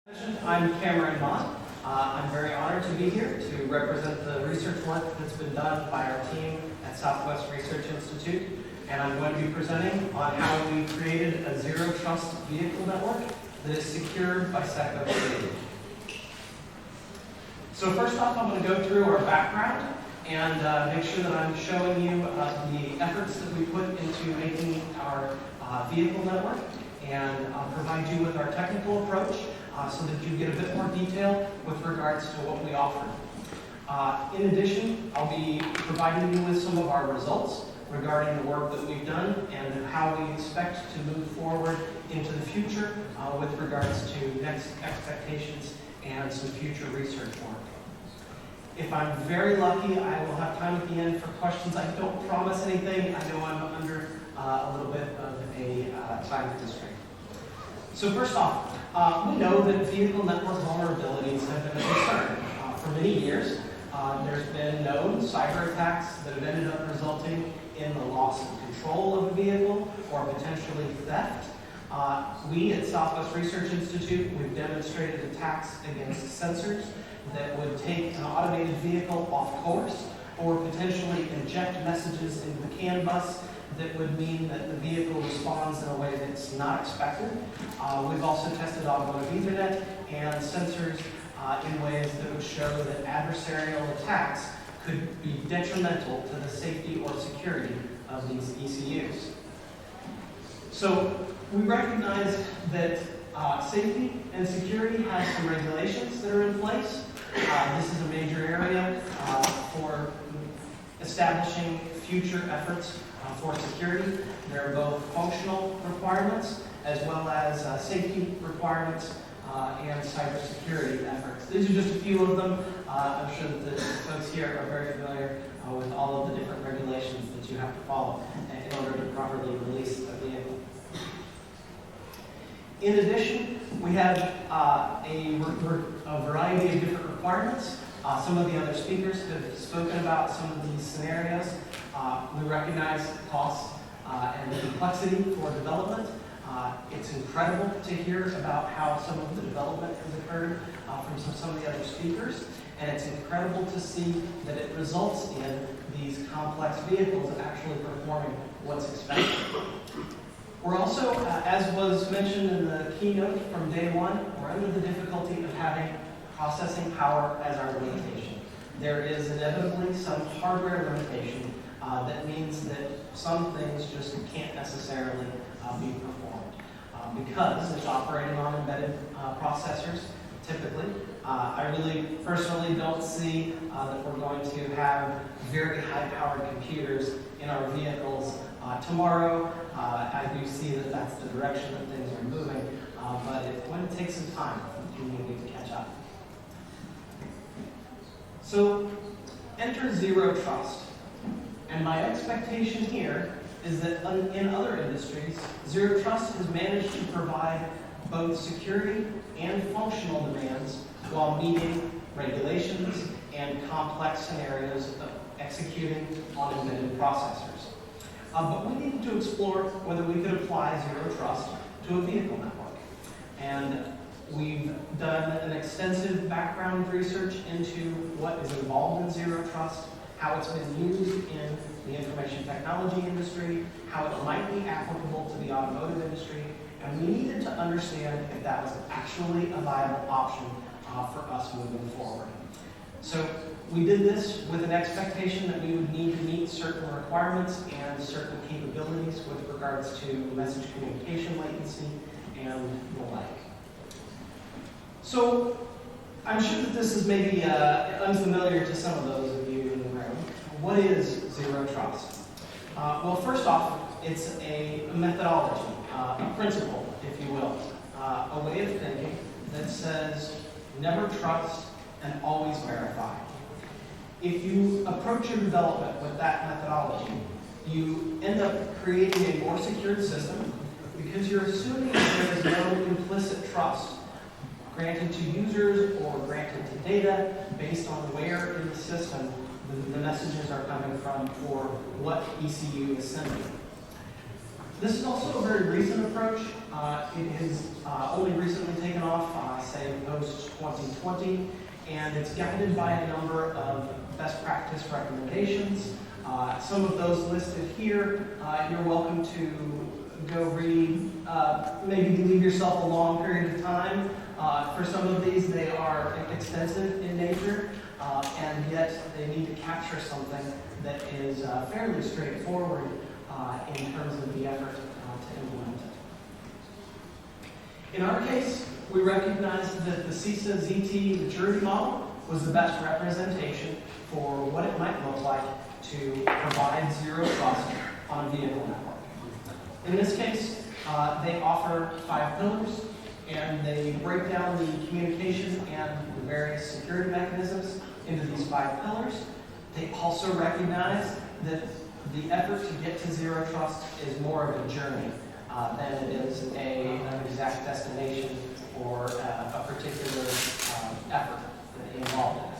I'm Cameron Mott. I'm very honored to be here to represent the research work that's been done by our team at Southwest Research Institute, and I'm going to be presenting on how we created a zero trust vehicle network that is secured by SecOps. So first off, I'm going to go through our background and make sure that I'm showing you the efforts that we put into making our vehicle network, and I'll provide you with our technical approach so that you get a bit more detail with regards to what we offer. In addition, I'll be providing you with some of our results regarding the work that we've done and how we expect to move forward into the future with regards to next expectations and some future research work. If I'm very lucky, I will have time at the end for questions. I don't promise anything. I know I'm under a little bit of a time constraint. So first off, we know that vehicle network vulnerabilities have been a concern. For many years, there's been known cyber attacks that have ended up resulting in the loss of control of a vehicle or potentially theft. We at Southwest Research Institute, we've demonstrated attacks against sensors that would take an automated vehicle off course or potentially inject messages into the CAN bus that would mean that the vehicle responds in a way that's not expected. We've also tested automotive Ethernet and sensors in ways that would show that adversarial attacks could be detrimental to the safety or security of these ECUs. So we recognize that safety and security has some regulations that are in place. This is a major area for establishing future efforts for security. There are both functional requirements as well as safety requirements and cybersecurity efforts. These are just a few of them. I'm sure that the folks here are very familiar with all of the different regulations that you have to follow in order to properly release a vehicle. In addition, we have a variety of different requirements. Some of the other speakers have spoken about some of these scenarios. We recognize costs and the complexity for development. It's incredible to hear about how some of the development has occurred from some of the other speakers, and it's incredible to see that it results in these complex vehicles actually performing what's expected. We're also, as was mentioned in the keynote from day one, we're under the difficulty of having processing power as our limitation. There is inevitably some hardware limitation that means that some things just can't necessarily be performed because it's operating on embedded processors, typically. I really personally don't see that we're going to have very high-powered computers in our vehicles tomorrow. I do see that that's the direction that things are moving, but it's going to take some time for the community to catch up. So, enter zero trust. And my expectation here is that in other industries, zero trust has managed to provide both security and functional demands while meeting regulations and complex scenarios of executing on embedded processors. But we needed to explore whether we could apply zero trust to a vehicle network. And we've done an extensive background research into what is involved in zero trust, how it's been used in the information technology industry, how it might be applicable to the automotive industry, and we needed to understand if that was actually a viable option for us moving forward. So we did this with an expectation that we would need to meet certain requirements and certain capabilities with regards to message communication latency and the like. So I'm sure that this is maybe unfamiliar to some of those of you in the room. What is zero trust? Well, first off, it's a methodology, a principle, if you will, a way of thinking that says never trust and always verify. If you approach your development with that methodology, you end up creating a more secured system because you're assuming that there is no implicit trust granted to users or granted to data based on where in the system the messages are coming from or what ECU is sending. This is also a very recent approach. It has only recently taken off, say, post-2020, and it's guided by a number of best practice recommendations. Some of those listed here, you're welcome to go read, maybe leave yourself a long period of time. For some of these, they are extensive in nature, and yet they need to capture something that is fairly straightforward in terms of the effort to implement it. In our case, we recognized that the CISA ZT maturity model was the best representation for what it might look like to provide zero trust on a vehicle network. In this case, they offer 5 pillars, and they break down the communication and the various security mechanisms into these 5 pillars. They also recognize that the effort to get to zero trust is more of a journey than it is an exact destination or a particular effort involved in it.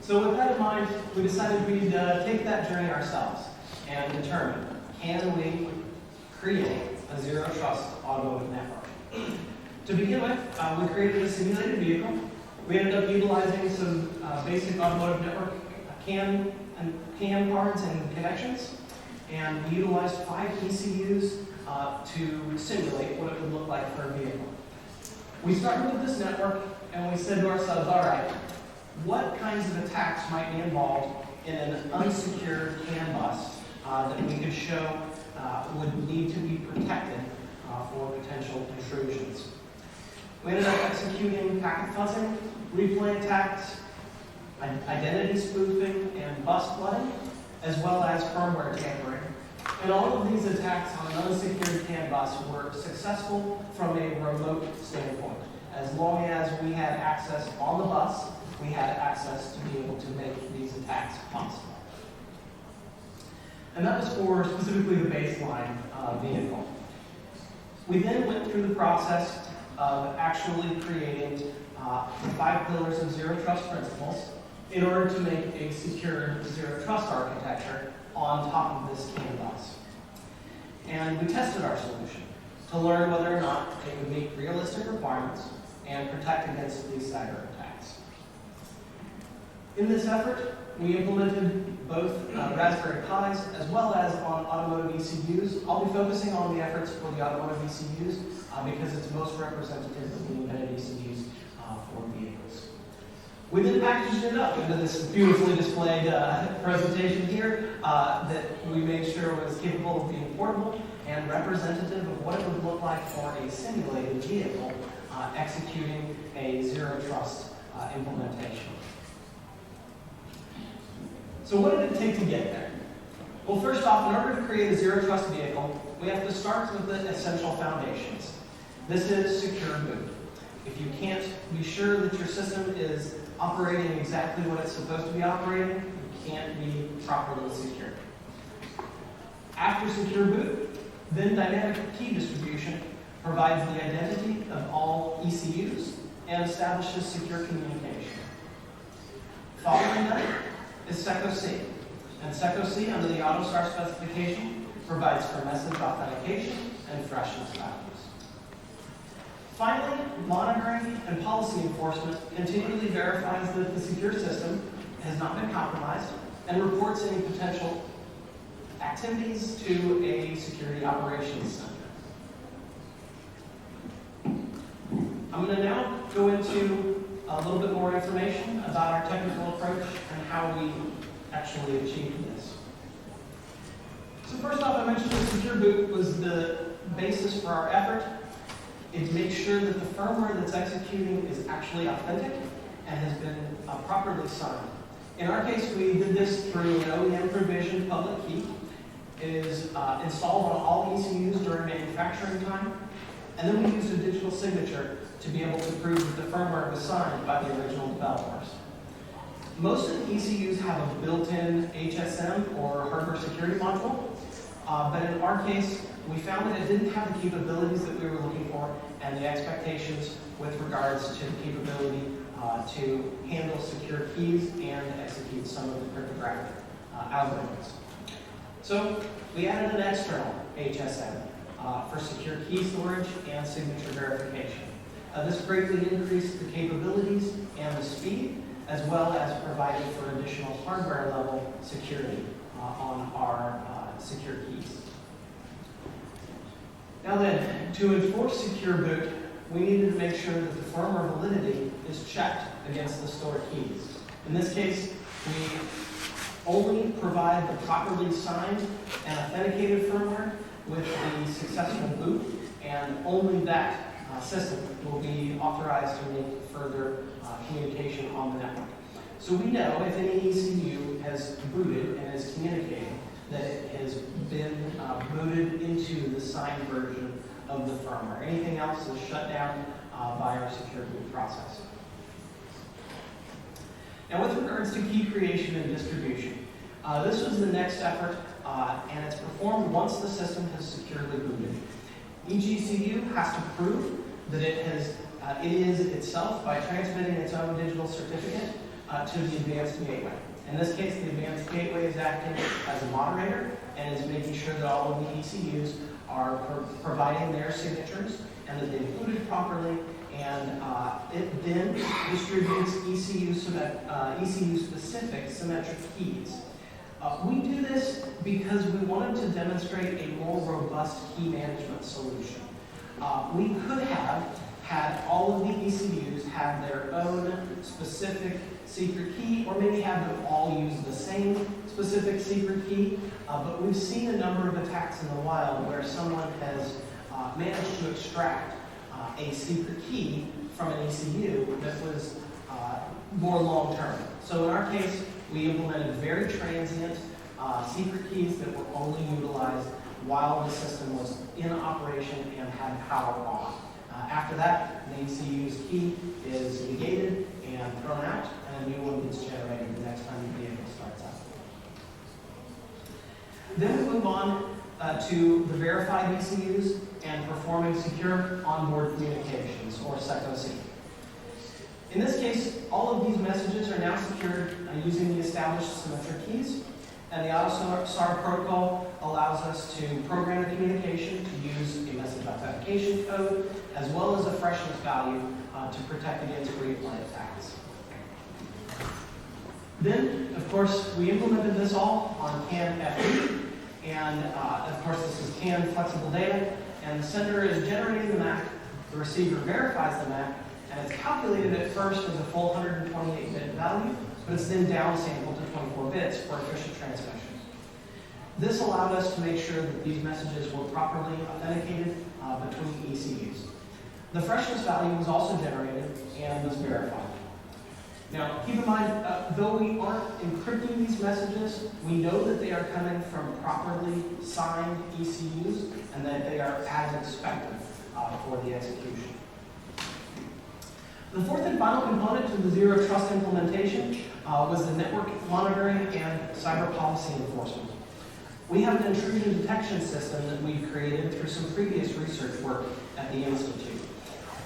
So with that in mind, we decided we'd take that journey ourselves and determine, can we create a zero trust automotive network? To begin with, we created a simulated vehicle. We ended up utilizing some basic automotive network CAN cards and connections, and we utilized 5 ECUs to simulate what it would look like for a vehicle. We started with this network, and we said to ourselves, all right, what kinds of attacks might be involved in an unsecured CAN bus that we could show would need to be protected for potential intrusions? We ended up executing packet fuzzing, replay attacks, identity spoofing, and bus flooding, as well as firmware tampering. And all of these attacks on an unsecured CAN bus were successful from a remote standpoint. As long as we had access on the bus, we had access to be able to make these attacks possible. And that was for specifically the baseline vehicle. We then went through the process of actually creating the 5 pillars of zero trust principles in order to make a secure zero trust architecture on top of this CAN bus. And we tested our solution to learn whether or not it would meet realistic requirements and protect against these cyber attacks. In this effort, we implemented both Raspberry Pis as well as on automotive ECUs. I'll be focusing on the efforts for the automotive ECUs because it's most representative of the embedded ECUs for vehicles. We then packaged it up into this beautifully displayed presentation here that we made sure was capable of being portable and representative of what it would look like for a simulated vehicle executing a zero trust implementation. So what did it take to get there? Well, first off, in order to create a zero trust vehicle, we have to start with the essential foundations. This is secure boot. If you can't be sure that your system is operating exactly what it's supposed to be operating, you can't be properly secure. After secure boot, then dynamic key distribution provides the identity of all ECUs and establishes secure communication. Following that is SecOC. And SecOC, under the AutoStar specification, provides for message authentication and freshness values. Finally, monitoring and policy enforcement continually verifies that the secure system has not been compromised and reports any potential activities to a security operations center. I'm going to now go into a little bit more information about our technical approach and how we actually achieved this. So first off, I mentioned that secure boot was the basis for our effort. It makes sure that the firmware that's executing is actually authentic and has been properly signed. In our case, we did this through an OEM provisioned public key. It is installed on all ECUs during manufacturing time, and then we used a digital signature to be able to prove that the firmware was signed by the original developers. Most of the ECUs have a built-in HSM or hardware security module, but in our case, we found that it didn't have the capabilities that we were looking for and the expectations with regards to the capability to handle secure keys and execute some of the cryptographic algorithms. So we added an external HSM for secure key storage and signature verification. This greatly increased the capabilities and the speed, as well as provided for additional hardware level security on our secure keys. Now then, to enforce secure boot, we needed to make sure that the firmware validity is checked against the stored keys. In this case, we only provide the properly signed and authenticated firmware with the successful boot, and only that system will be authorized to make further communication on the network. So we know if any ECU has booted and is communicating that it has been booted into the signed version of the firmware. Anything else is shut down by our secure boot process. Now with regards to key creation and distribution, this was the next effort, and it's performed once the system has securely booted. Each ECU has to prove that it is itself by transmitting its own digital certificate to the advanced gateway. In this case, the advanced gateway is acting as a moderator and is making sure that all of the ECUs are providing their signatures and that they've booted properly, and it then distributes ECU-specific symmetric keys. We do this because we wanted to demonstrate a more robust key management solution. We could have had all of the ECUs have their own specific secret key, or maybe have them all use the same specific secret key, but we've seen a number of attacks in the wild where someone has managed to extract a secret key from an ECU that was more long-term. So in our case, we implemented very transient secret keys that were only utilized while the system was in operation and had power on. After that, the ECU's key is negated and thrown out, and a new one gets generated the next time the vehicle starts up. Then we move on to the verified ECUs and performing secure onboard communications, or SecOC. In this case, all of these messages are now secured using the established symmetric keys, and the AutoSAR protocol allows us to program the communication to use a message authentication code, as well as a freshness value to protect against replay attacks. Then, of course, we implemented this all on CAN FD, and of course this is CAN flexible data, and the sender is generating the MAC, the receiver verifies the MAC, and it's calculated at first as a full 128-bit value, but it's then downsampled to 24 bits for efficient transmission. This allowed us to make sure that these messages were properly authenticated between ECUs. The freshness value was also generated and was verified. Now, keep in mind, though we aren't encrypting these messages, we know that they are coming from properly signed ECUs and that they are as expected for the execution. The fourth and final component to the Zero Trust implementation was the network monitoring and cyber policy enforcement. We have an intrusion detection system that we've created through some previous research work at the Institute.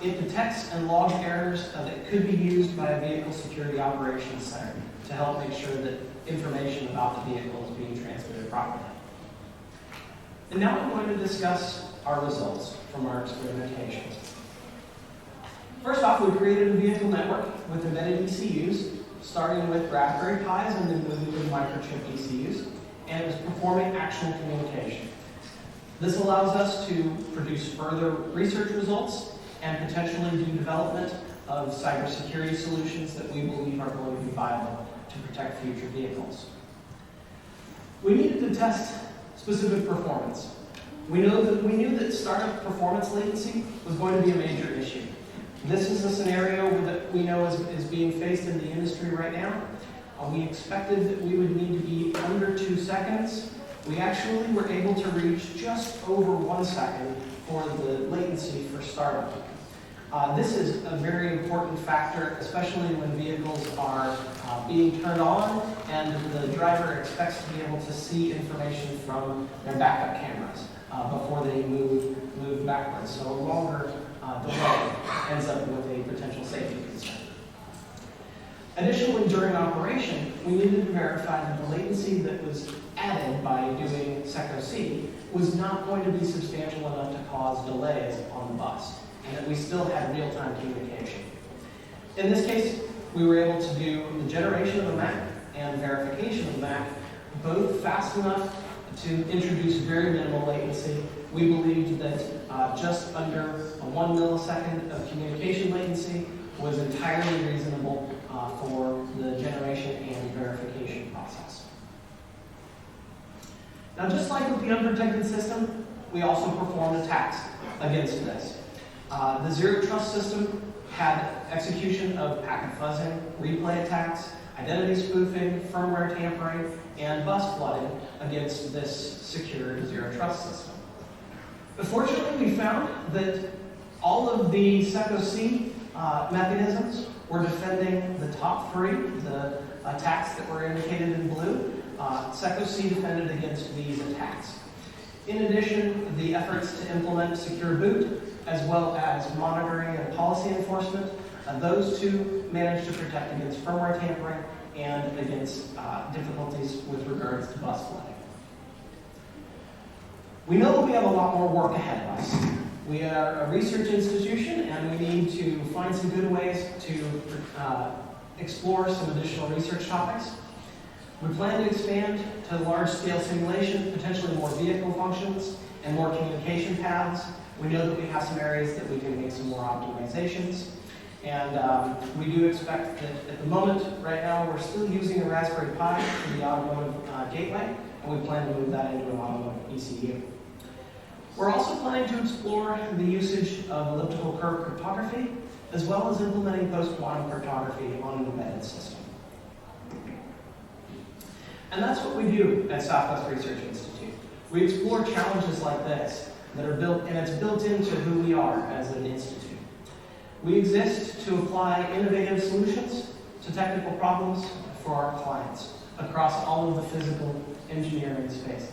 It detects and logs errors that could be used by a vehicle security operations center to help make sure that information about the vehicle is being transmitted properly. And now we're going to discuss our results from our experimentations. First off, we created a vehicle network with embedded ECUs, starting with Raspberry Pis and then moving to microchip ECUs, and it was performing actual communication. This allows us to produce further research results and potentially do development of cybersecurity solutions that we believe are going to be viable to protect future vehicles. We needed to test specific performance. We knew that startup performance latency was going to be a major issue. This is a scenario that we know is being faced in the industry right now. We expected that we would need to be under 2 seconds. We actually were able to reach just over 1 second for the latency for startup. This is a very important factor, especially when vehicles are being turned on and the driver expects to be able to see information from their backup cameras before they move backwards. So a longer delay ends up with a potential safety concern. Additionally, during operation, we needed to verify that the latency that was added by doing SecOC was not going to be substantial enough to cause delays on the bus, and that we still had real-time communication. In this case, we were able to do the generation of a MAC and verification of the MAC both fast enough to introduce very minimal latency. We believed that just under 1 millisecond of communication latency was entirely reasonable for the generation and verification process. Now, just like with the unprotected system, we also performed attacks against this. The Zero Trust system had execution of packet fuzzing, replay attacks, identity spoofing, firmware tampering, and bus flooding against this secure Zero Trust system. But fortunately, we found that all of the SecOC mechanisms were defending the top three, the attacks that were indicated in blue. SecOC defended against these attacks. In addition, the efforts to implement secure boot, as well as monitoring and policy enforcement, those two managed to protect against firmware tampering and against difficulties with regards to bus flooding. We know that we have a lot more work ahead of us. We are a research institution, and we need to find some good ways to explore some additional research topics. We plan to expand to large-scale simulation, potentially more vehicle functions and more communication paths. We know that we have some areas that we can make some more optimizations. And we do expect that at the moment, right now, we're still using a Raspberry Pi for the automotive gateway, and we plan to move that into an automotive ECU. We're also planning to explore the usage of elliptical curve cryptography, as well as implementing post-quantum cryptography on an embedded system. And that's what we do at Southwest Research Institute. We explore challenges like this that are built, and it's built into who we are as an institute. We exist to apply innovative solutions to technical problems for our clients across all of the physical engineering spaces.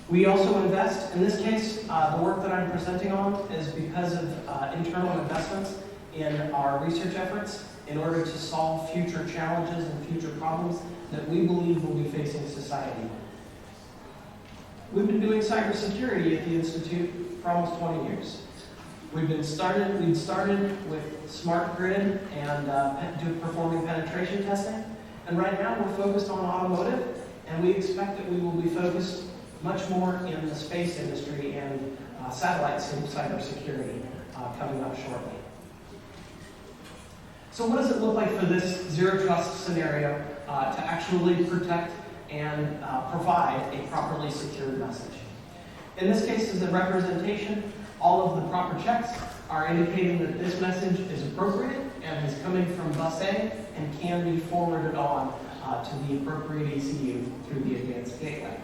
We also invest, in this case, the work that I'm presenting on is because of internal investments in our research efforts in order to solve future challenges and future problems that we believe will be facing society. We've been doing cybersecurity at the Institute for almost 20 years. We'd started with smart grid and performing penetration testing, and right now we're focused on automotive, and we expect that we will be focused much more in the space industry and satellite cybersecurity coming up shortly. So what does it look like for this Zero Trust scenario to actually protect and provide a properly secured message? In this case, as a representation, all of the proper checks are indicating that this message is appropriate and is coming from bus A and can be forwarded on to the appropriate ECU through the advanced gateway.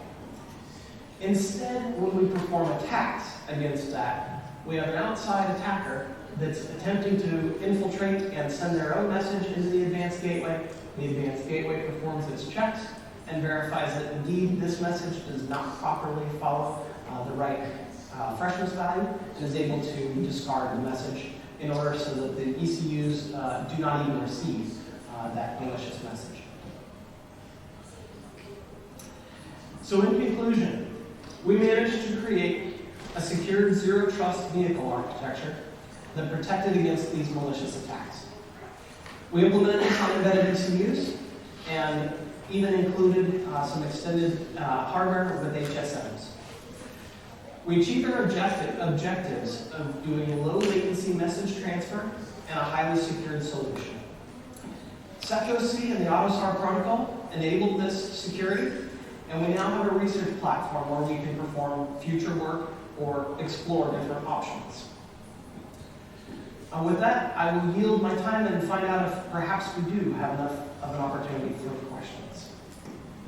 Instead, when we perform attacks against that, we have an outside attacker that's attempting to infiltrate and send their own message into the advanced gateway. The advanced gateway performs its checks and verifies that indeed this message does not properly follow the right freshness value and is able to discard the message in order so that the ECUs do not even receive that malicious message. So in conclusion, we managed to create a secured Zero Trust vehicle architecture that protected against these malicious attacks. We implemented this on embedded ECUs and even included some extended hardware with HSMs. We achieved our objectives of doing a low latency message transfer and a highly secured solution. SecOC and the AutoSAR protocol enabled this security, and we now have a research platform where we can perform future work or explore different options. With that, I will yield my time and find out if perhaps we do have enough of an opportunity for questions.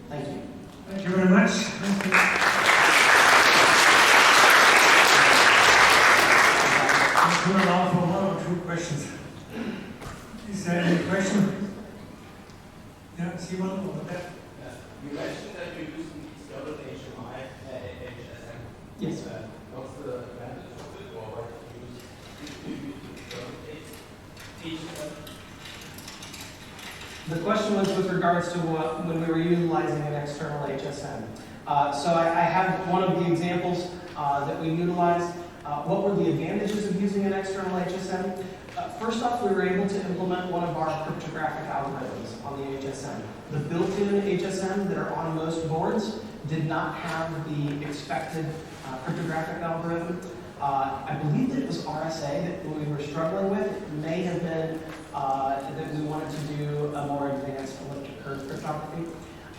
Thank you. Thank you very much. Thank you. We'll allow for one or two questions. Is there any question? Yeah, see one over there. You mentioned that you're using several HMI, HSM. Yes. What's the advantage of it, or what do you use? The question was with regards to when we were utilizing an external HSM. So I have one of the examples that we utilized. What were the advantages of using an external HSM? First off, we were able to implement one of our cryptographic algorithms on the HSM. The built-in HSM that are on most boards did not have the expected cryptographic algorithm. I believe that it was RSA that we were struggling with. It may have been that we wanted to do a more advanced elliptic curve cryptography.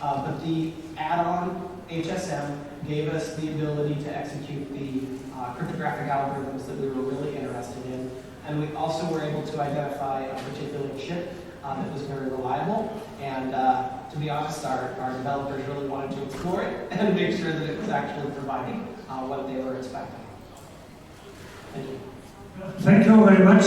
But the add-on HSM gave us the ability to execute the cryptographic algorithms that we were really interested in. And we also were able to identify a particular chip that was very reliable. And to be honest, our developers really wanted to explore it and make sure that it was actually providing what they were expecting. Thank you. Thank you very much.